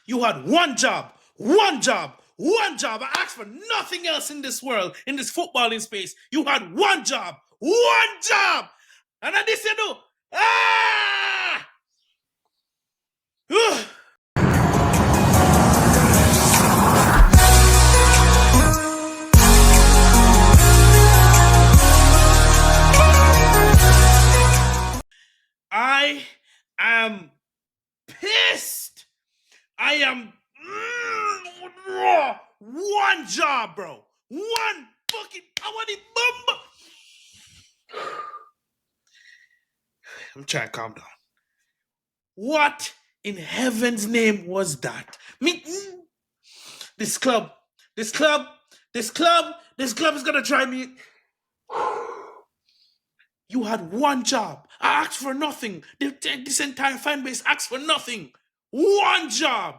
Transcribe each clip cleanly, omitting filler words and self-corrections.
You had one job, one job, one job. I asked for nothing else in this world, in this footballing space. You had one job, one job. And I did you do. Ah! I am pissed. I am one job, bro. One fucking. I want it. I'm trying to calm down. What in heaven's name was that? This club is gonna try me. You had one job. I asked for nothing. This entire fan base asked for nothing. One job.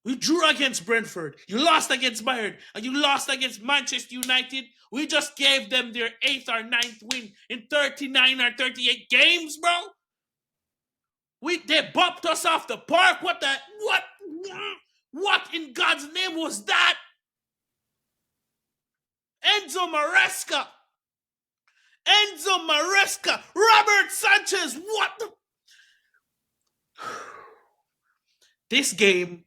We drew against Brentford. You lost against Bayern. And you lost against Manchester United. We just gave them their 8th or 9th win in 39 or 38 games, bro. They bopped us off the park. What in God's name was that? Enzo Maresca, Robert Sanchez, what the? This game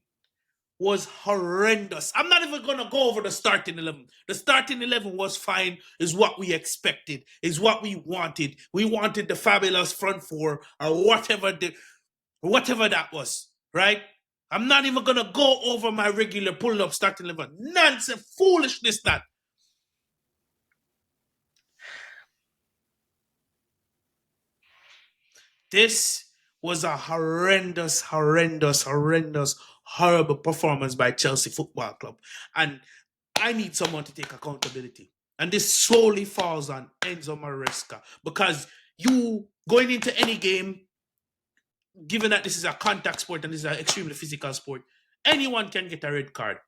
was horrendous. I'm not even going to go over the starting 11. The starting 11 was fine, is what we expected, is what we wanted. We wanted the fabulous front four or whatever that was, right? I'm not even going to go over my regular pulling up starting 11. Nonsense, foolishness, that. This was a horrendous, horrible performance by Chelsea Football Club. And I need someone to take accountability. And this solely falls on Enzo Maresca. Because you, going into any game, given that this is a contact sport and this is an extremely physical sport, anyone can get a red card.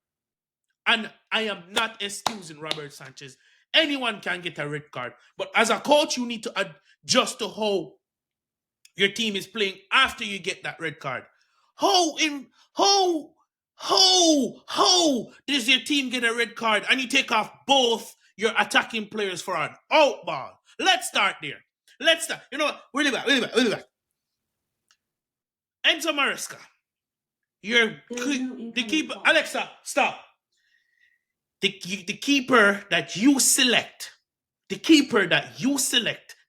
And I am not excusing Robert Sanchez. Anyone can get a red card. But as a coach, you need to adjust to how your team is playing after you get that red card. How does your team get a red card and you take off both your attacking players for an out ball? Let's start there. You know what? Really bad. Enzo Maresca. The keeper. Alexa, stop. The keeper that you select.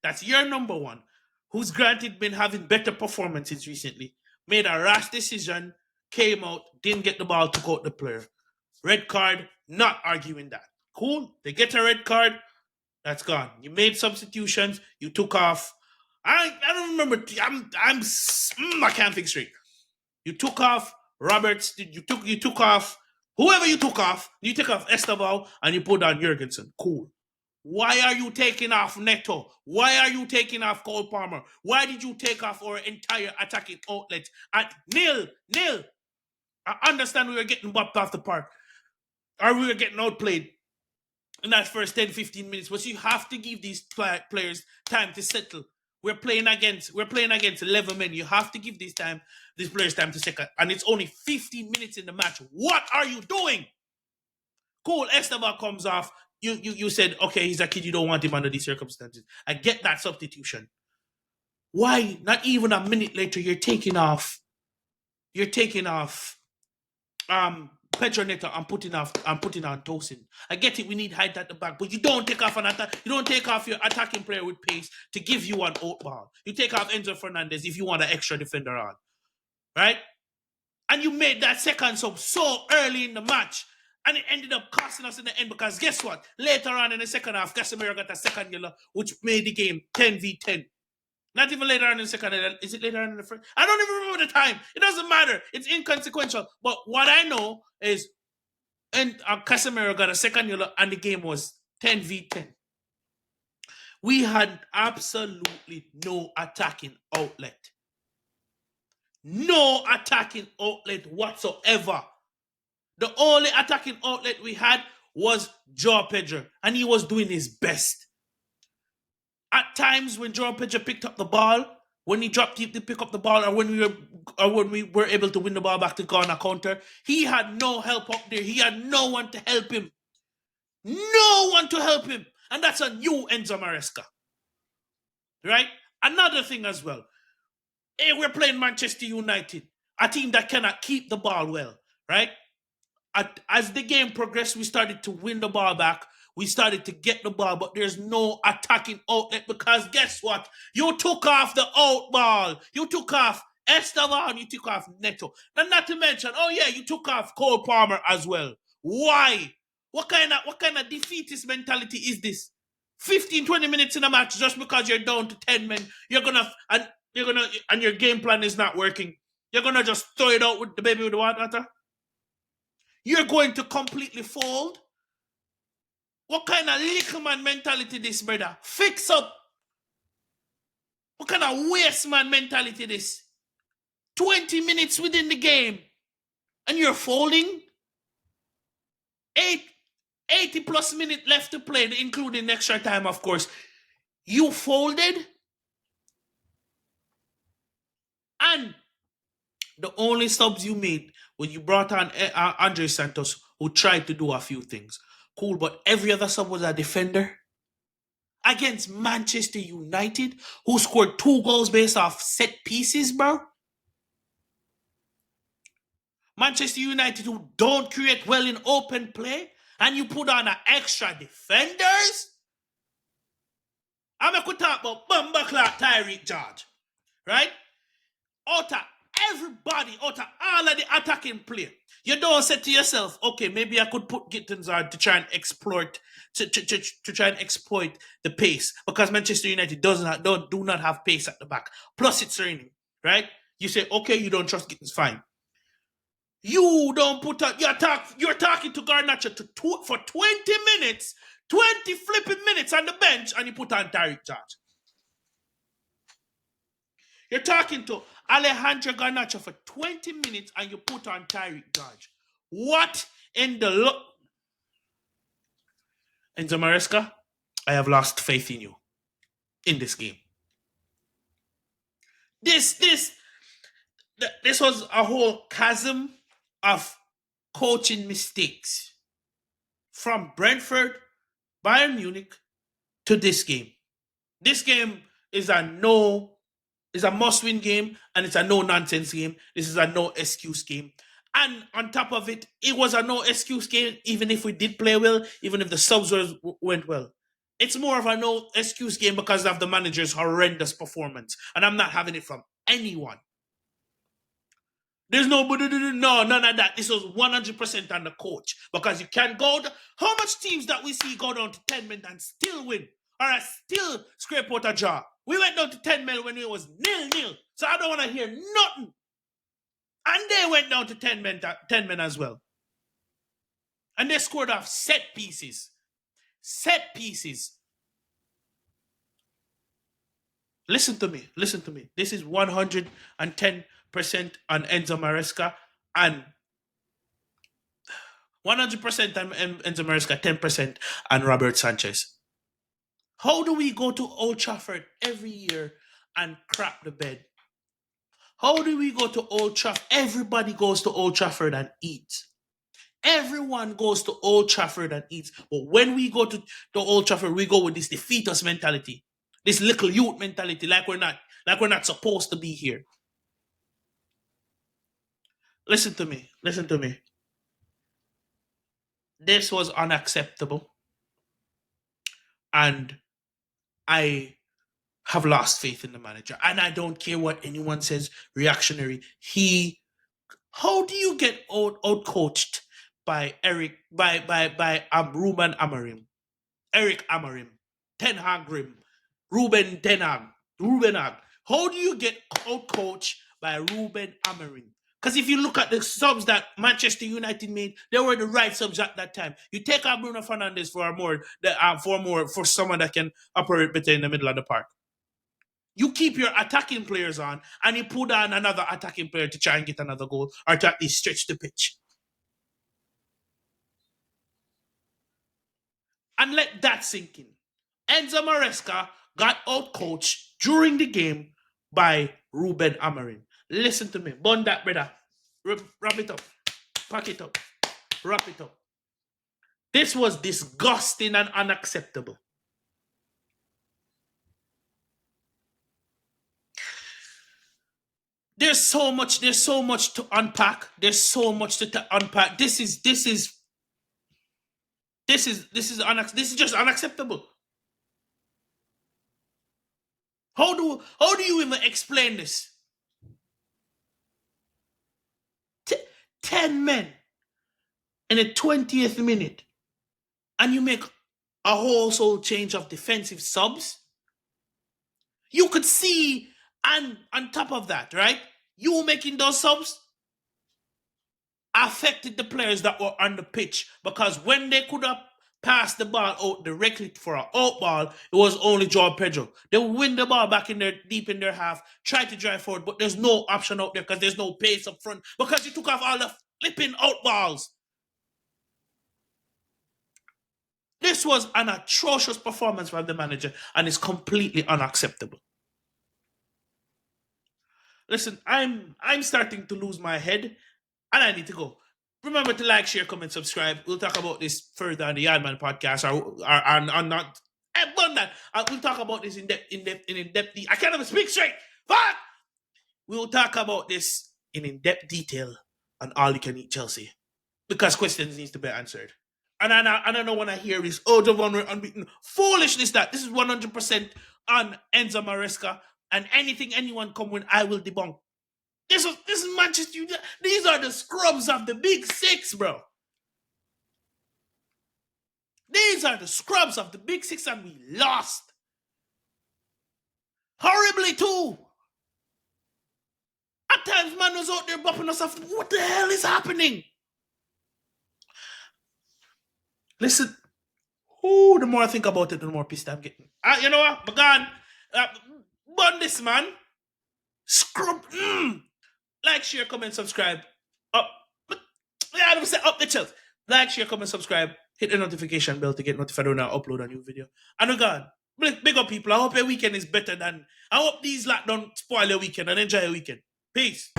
That's your number one, who's granted been having better performances recently, made a rash decision, came out, didn't get the ball, took out the player. Red card, not arguing that. Cool, they get a red card, that's gone. You made substitutions, you took off. I don't remember. I can't think straight. You took off Roberts. You took off whoever you took off. You took off Esteban and you put on Jurgensen. Cool. Why are you taking off Neto? Why are you taking off Cole Palmer? Why did you take off our entire attacking outlet at nil? I understand we were getting bopped off the park, or we were getting outplayed in that first 10-15 minutes, but you have to give these players time to settle. We're playing against 11 men. You have to give these players time to settle. And it's only 15 minutes in the match. What are you doing? Cool, Esteban comes off. You said, okay, he's a kid, you don't want him under these circumstances. I get that substitution. Why, not even a minute later, you're taking off Pedro Neto and putting on Tosin. I get it, we need height at the back, but you don't take off you don't take off your attacking player with pace to give you an out ball. You take off Enzo Fernandez if you want an extra defender on. Right? And you made that second sub so early in the match. And it ended up costing us in the end because guess what? Later on in the second half, Casemiro got a second yellow, which made the game 10v10. Not even later on in the second. Is it later on in the first? I don't even remember the time. It doesn't matter. It's inconsequential. But what I know is, and Casemiro got a second yellow, and the game was 10v10. We had absolutely no attacking outlet. No attacking outlet whatsoever. The only attacking outlet we had was João Pedro, and he was doing his best. At times when João Pedro picked up the ball, when he dropped deep to pick up the ball, or when we were able to win the ball back to go on a counter, he had no help up there. He had no one to help him. No one to help him. And that's a new Enzo Maresca. Right? Another thing as well. Hey, we're playing Manchester United, a team that cannot keep the ball well, right? As the game progressed, we started to win the ball back. We started to get the ball, but there's no attacking outlet because guess what? You took off the out ball. You took off Esteban. You took off Neto. And not to mention, oh yeah, you took off Cole Palmer as well. Why? What kind of defeatist mentality is this? 15, 20 minutes in a match just because you're down to 10 men, and your game plan is not working. You're gonna just throw it out with the baby with the water. You're going to completely fold. What kind of little man mentality this, brother? Fix up. What kind of waste man mentality this? 20 minutes within the game and you're folding? 80 plus minutes left to play, including extra time, of course. You folded? And the only subs you made when you brought on Andre Santos, who tried to do a few things. Cool, but every other sub was a defender. Against Manchester United, who scored 2 goals based off set pieces, bro. Manchester United, who don't create well in open play, and you put on an extra defenders. I'm going to talk about Bumba Clark, Tyreek George, right? Out of everybody, out of all of the attacking play, you don't say to yourself, okay, maybe I could put Gittins on to try and exploit the pace, because Manchester United do not have pace at the back. Plus, it's raining, right? You say, okay, you don't trust Gittins, fine. You don't put up. You're talking to Garnacho for 20 minutes, 20 flipping minutes on the bench, and you put on Tyreek George. You're talking to Alejandro Garnacho for 20 minutes, and you put on Tyreek George. What in the look? Enzo Maresca, I have lost faith in you in this game. This was a whole chasm of coaching mistakes from Brentford, Bayern Munich to this game. This game is a must-win game, and it's a no-nonsense game. This is a no-excuse game. And on top of it, it was a no-excuse game, even if we did play well, even if the subs went well. It's more of a no-excuse game because of the manager's horrendous performance. And I'm not having it from anyone. There's none of that. This was 100% on the coach. Because you can't go down. How much teams that we see go down to 10 men and still win? Or still scrape out a draw? We went down to 10 men when it was 0-0. So I don't want to hear nothing. And they went down to 10 men as well. And they scored off set pieces. Set pieces. Listen to me. This is 110% on Enzo Maresca and 100% on Enzo Maresca, 10% on Robert Sanchez. How do we go to Old Trafford every year and crap the bed? How do we go to Old Trafford? Everybody goes to Old Trafford and eats. Everyone goes to Old Trafford and eats. But when we go to Old Trafford, we go with this defeatist mentality, this little youth mentality, like we're not supposed to be here. Listen to me. This was unacceptable. And I have lost faith in the manager. And I don't care what anyone says, reactionary. How do you get out coached by Ruben Amorim? Eric Amorim, Ten Hag Grim, Ruben Ten Hag, Ruben Hag. How do you get out coached by Ruben Amorim? Because if you look at the subs that Manchester United made, they were the right subs at that time. You take out Bruno Fernandes for someone that can operate better in the middle of the park. You keep your attacking players on, and you put on another attacking player to try and get another goal, or to at least stretch the pitch. And let that sink in. Enzo Maresca got out-coached during the game by Ruben Amorim. Listen to me. Bun that, brother. Wrap it up. Pack it up. Wrap it up. This was disgusting and unacceptable. There's so much to unpack. There's so much to unpack. This is just unacceptable. How do you even explain this? 10 men in the 20th minute, and you make a wholesale change of defensive subs. You could see, and on top of that, right? You making those subs affected the players that were on the pitch, because when they could have passed the ball out directly for an out ball, it was only Joao Pedro. They would win the ball back in their deep in their half, try to drive forward, but there's no option out there because there's no pace up front because you took off all the flipping out balls. This was an atrocious performance from the manager, and it's completely unacceptable. Listen, I'm starting to lose my head, and I need to go. Remember to like, share, comment, subscribe. We'll talk about this further on the Yardman podcast, or not. I've done that. We'll talk about this in depth. I can't even speak straight. But we'll talk about this in depth detail on All You Can Eat Chelsea, because questions needs to be answered. And I don't know when I hear this, Javon, we're unbeaten. Foolishness that. This is 100% on Enzo Maresca, and anything anyone come with, I will debunk. This is Manchester United. These are the scrubs of the Big Six, bro. These are the scrubs of the Big Six, and we lost. Horribly, too. At times, man was out there bopping us off. What the hell is happening? Listen, the more I think about it, the more pissed I'm getting. You know what? Began. Bun this, man. Scrub. Like, share, comment, subscribe. Up. Yeah, I say up the chest. Like, share, comment, subscribe. Hit the notification bell to get notified when I upload a new video. And again, big up people. I hope your weekend is better than. I hope these don't spoil your weekend, and enjoy your weekend. Peace.